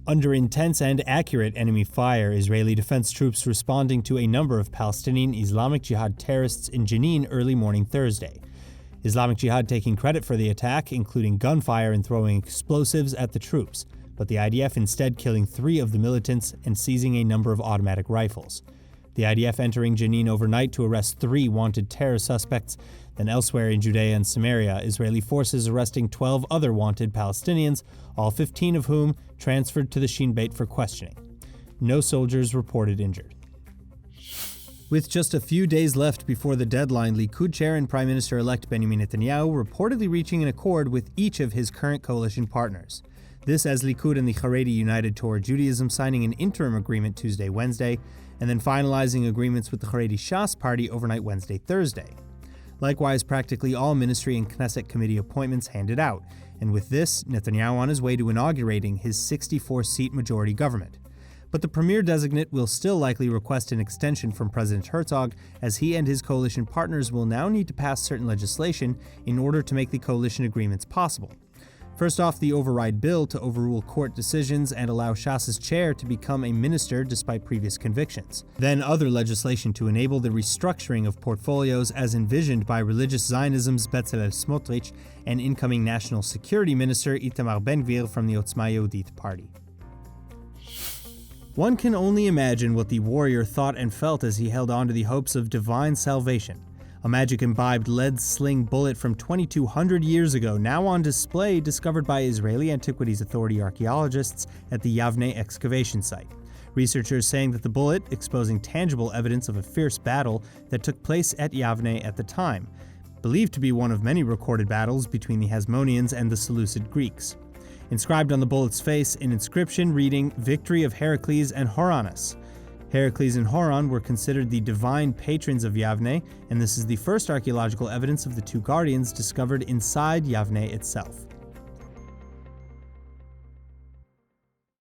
Under intense and accurate enemy fire, Israeli defense troops responding to a number of Palestinian Islamic Jihad terrorists in Jenin early morning Thursday. Islamic Jihad taking credit for the attack, including gunfire and throwing explosives at the troops, but the IDF instead killing 3 of the militants and seizing a number of automatic rifles. The IDF entering Jenin overnight to arrest 3 wanted terror suspects. Then elsewhere in Judea and Samaria, Israeli forces arresting 12 other wanted Palestinians, all 15 of whom transferred to the Shin Bet for questioning. No soldiers reported injured. With just a few days left before the deadline, Likud chair and Prime Minister-elect Benjamin Netanyahu reportedly reaching an accord with each of his current coalition partners. This as Likud and the Haredi United Torah Judaism signing an interim agreement Tuesday, Wednesday, and then finalizing agreements with the Haredi Shas party overnight Wednesday, Thursday. Likewise, practically all ministry and Knesset committee appointments handed out, and with this, Netanyahu on his way to inaugurating his 64-seat majority government. But the premier designate will still likely request an extension from President Herzog, as he and his coalition partners will now need to pass certain legislation in order to make the coalition agreements possible. First off, the override bill to overrule court decisions and allow Shas's chair to become a minister despite previous convictions. Then other legislation to enable the restructuring of portfolios as envisioned by religious Zionism's Bezalel Smotrich and incoming National Security Minister Itamar Ben-Gvir from the Otzma Yehudit party. One can only imagine what the warrior thought and felt as he held on to the hopes of divine salvation. A magic-imbibed lead sling bullet from 2,200 years ago, now on display, discovered by Israeli Antiquities Authority archaeologists at the YAVNE excavation site. Researchers saying that the bullet, exposing tangible evidence of a fierce battle that took place at YAVNE at the time, believed to be one of many recorded battles between the Hasmoneans and the Seleucid Greeks. Inscribed on the bullet's face, an inscription reading, "Victory of Heracles and Horanus." Heracles and Horon were considered the divine patrons of YAVNE, and this is the first archaeological evidence of the 2 guardians discovered inside YAVNE itself.